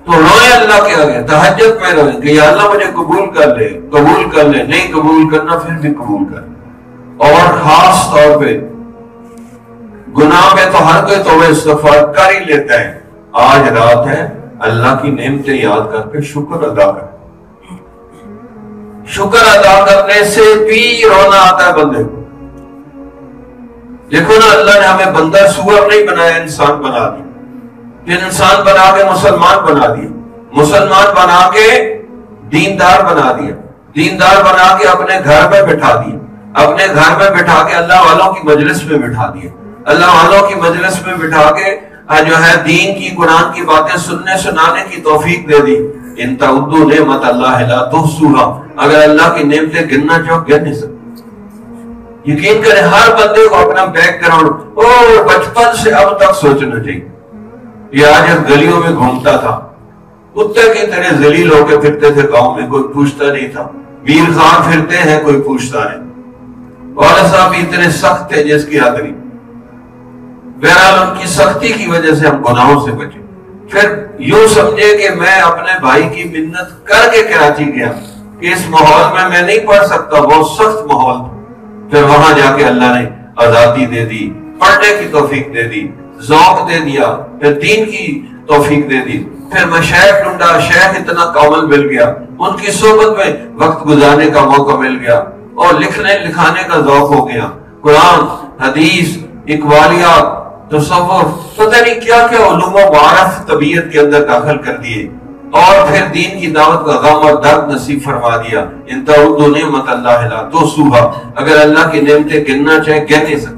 تو روئے اللہ کے آگے، تہجد میں روئے کہ یا اللہ مجھے قبول کر لے، قبول کر لے، نہیں قبول کرنا پھر بھی قبول کر لے۔ اور خاص طور پہ گناہ میں تو ہر کوئی توبہ استغفار کر ہی لیتا ہے، آج رات ہے اللہ کی نعمتیں یاد کر کے شکر ادا کر۔ شکر ادا کرنے سے بھی رونا آتا ہے بندے کو۔ دیکھو نا، اللہ نے ہمیں بندہ سور نہیں بنایا، انسان بنا دیا، پھر انسان بنا کے مسلمان بنا دیا، مسلمان بنا کے دیندار بنا دیا، دیندار بنا کے اپنے گھر میں بٹھا دیا، اپنے گھر میں بٹھا کے اللہ والوں کی مجلس میں بٹھا دیا، اللہ والوں کی مجلس میں بٹھا کے جو ہے دین کی قرآن کی باتیں سننے سنانے کی توفیق دے دی۔ ان تعدوا نعمت اللہ لا تحصوها، اگر اللہ کی نعمتیں گننا چاہو گن نہیں سکتے۔ یقین کریں ہر بندے کو اپنا بیک گراؤنڈ اور بچپن سے اب تک سوچنا چاہیے۔ یہ آج گلیوں میں گھومتا تھا، کتے کی طرح ذلیل ہو کے پھرتے تھے گاؤں میں، کوئی پوچھتا نہیں تھا۔ میر خان پھرتے ہیں، کوئی پوچھتا نہیں۔ والد صاحب اتنے سخت تھے جس کی حد نہیں۔ بہرحال ان کی سختی کی وجہ سے ہم گناہوں سے بچے۔ پھر یوں سمجھے کہ میں اپنے بھائی کی منت کر کے کراچی گیا کہ اس ماحول میں نہیں پڑھ سکتا، بہت سخت ماحول تھا۔ پھر وہاں جا کے اللہ نے آزادی دے دی، پڑھنے کی توفیق دے دی، ذوق دے دیا، پھر دین کی توفیق دے دی۔ پھر میں شیخ ڈھونڈا، شیخ اتنا کامل مل گیا، ان کی صحبت میں وقت گزارنے کا موقع مل گیا اور لکھنے لکھانے کا ذوق ہو گیا۔ قرآن، حدیث، اقبالیات، تصوف، پتہ نہیں کیا کیا علوم و معارف طبیعت کے اندر داخل کر دیے، اور پھر دین کی دعوت کا غم اور درد نصیب فرما دیا۔ ان تعدوا نعمت اللہ لا تحصوها، اگر اللہ کی نعمتیں گننا چاہے گن نہیں سکتے۔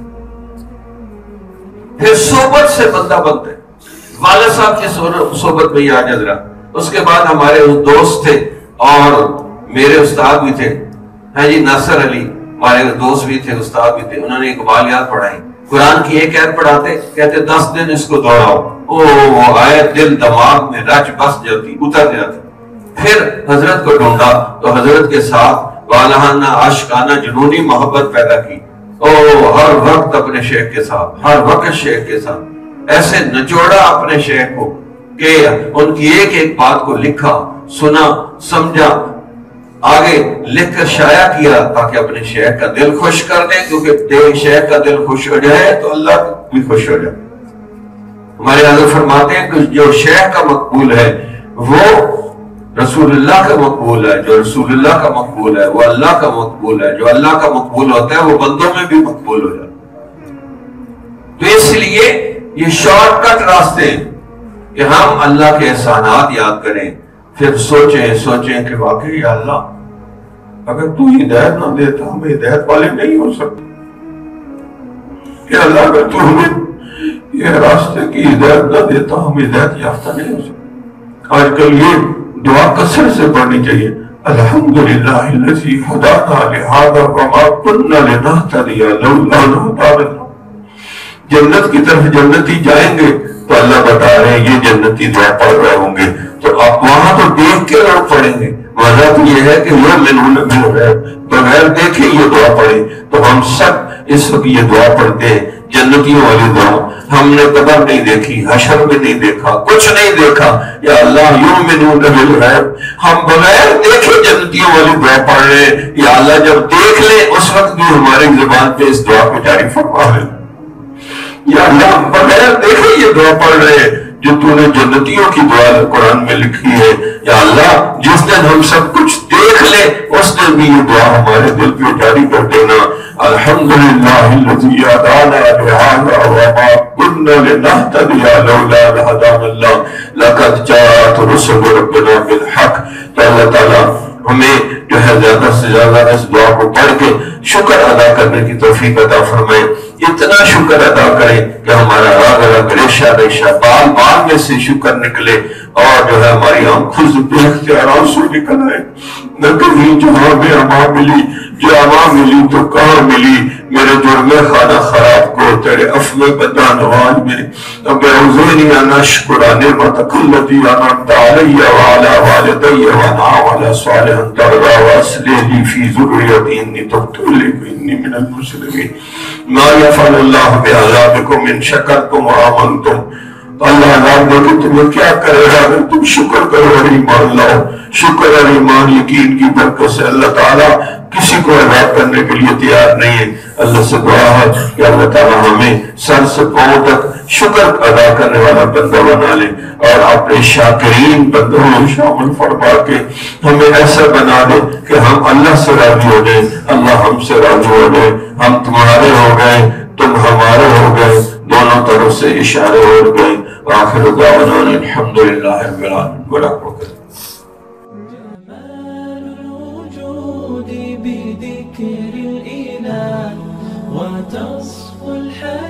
پھر صحبت سے بندہ بنتا ہے۔ والد صاحب کی صحبت میں آج حضرات، اس کے بعد ہمارے دوست تھے اور میرے استاد بھی تھے، جی ناصر علی، ہمارے دوست بھی تھے، استاد بھی تھے، انہوں نے اقبالیات پڑھائی۔ قرآن کی ایک آیت پڑھاتے، کہتے 10 دن اس کو دوہراؤ، وہ آیت دل دماغ میں رچ بس جاتی، اتر جاتی۔ پھر حضرت کو ڈھونڈا تو حضرت کے ساتھ والہانہ عاشقانہ جنونی محبت پیدا کی، ہر وقت اپنے شیخ کے ساتھ، ہر وقت شیخ کے ساتھ ایسے نچوڑا اپنے شیخ کو کہ ان کی ایک ایک بات کو لکھا، سنا، سمجھا، آگے لکھ کر شائع کیا تاکہ اپنے شیخ کا دل خوش کر دیں، کیونکہ شیخ کا دل خوش ہو جائے تو اللہ بھی خوش ہو جائے۔ ہمارے حضرت فرماتے ہیں کہ جو شیخ کا مقبول ہے وہ رسول اللہ کا مقبول ہے، جو رسول اللہ کا مقبول ہے وہ اللہ کا مقبول ہے، جو اللہ کا مقبول ہوتا ہے وہ بندوں میں بھی مقبول ہو جاتا ہے۔ تو اس لیے یہ شارٹ کٹ راستے ہیں کہ ہم اللہ کے احسانات یاد کریں، پھر سوچیں کہ واقعی اللہ اگر تو ہدایت نہ دیتا ہم ہدایت والے نہیں ہو سکتے، کہ اللہ اگر تو ہمیں یہ راستے کی ہدایت نہ دیتا ہم ہدایت یافتہ نہیں ہو سکتے۔ آج کل یہ دعا کثرت سے پڑھنی چاہیے، الحمدللہ الذی ہدانا لہذا وما کنا لنہتدی لولا ان ہدانا اللہ۔ جنت کی طرف جنتی جائیں گے تو اللہ بتا رہے ہیں یہ جنتی دعا پڑھ رہے ہوں گے، تو آپ وہاں تو دیکھ کے لوگ پڑھیں گے۔ وجہ تو یہ ہے کہ بغیر دیکھے یہ دعا پڑھیں، تو ہم سب اس وقت یہ دعا پڑھتے ہیں، جنتیوں والی دعا۔ ہم نے قبر نہیں دیکھی، حشر میں نہیں دیکھا، کچھ نہیں دیکھا، یا اللہ یؤمنون بالغیب، ہم بغیر دیکھے جنتیوں والی دعا پڑھ رہے ہیں، یا اللہ جب دیکھ لیں اس وقت بھی ہماری زبان پہ اس دعا کو جاری فرما لیں۔ یا اللہ بغیر دیکھے یہ دعا پڑھ رہے ہیں جو تو نے جنتیوں کی دعا قرآن میں لکھی ہے، یا اللہ جس دن ہم سب کچھ دیکھ لیں اس دن بھی یہ دعا ہمارے دل پہ جاری کر دینا۔ الحمدللہ الذی ہدانا لہذا وما کنا لنہتدی لولا ان ہدانا اللہ لقد جاءت رسل ربنا بالحق۔ تو اللہ تعالیٰ ہمیں جو ہے زیادہ سے زیادہ اس دعا کو پڑھ کے شکر ادا کرنے کی توفیق عطا فرمائے۔ اتنا شکر ادا کریں کہ ہمارا راگ رگ ریشہ ریشہ بال بال میں سے شکر نکلے، اور جو ہے ہماری آنکھوں سے بے اختیار آنسو نکل آئے۔ نہ کہیں جہاں میں اما ملی، جو اما ملی تو کہاں ملی، میرے جرم خانہ خراب کو تیرے عفو بدا نواز میں اب اوزینی ان اشکر نعمتک التی انعمت علی وعلی والدی وانا علی صالحا ترضا واصلح لی فی ذریتی انی تبت الیک انی من المسلمین۔ ما یفعل اللہ بعذابکم ان شکرتم وآمنتم تو اللہ عذاب دے کہ تمہیں کیا کرے گا اگر تم شکر کرو اور ایمان لاؤ. شکر اور ایمان یقین کی برکت سے اللہ تعالیٰ کسی کو عذاب کرنے کے لیے تیار نہیں ہے. اللہ سے دعا ہے کہ اللہ تعالیٰ ہمیں سر سے پاؤں تک شکر ادا کرنے والا بندہ بنا لے اور اپنے شاکرین بندوں میں شامل فرما کے ہمیں ایسا بنا دے کہ ہم اللہ سے راضی ہو جائیں, اللہ ہم سے راضی ہو جائے. ہم تمہارے ہو گئے, تم ہمارے ہو گئے, دونوں طرف سے اشارے ہو گئے. آخر دعوانا الحمدللہ رب العالمین. بڑا وقت بذكر الإله وتصفو الحياة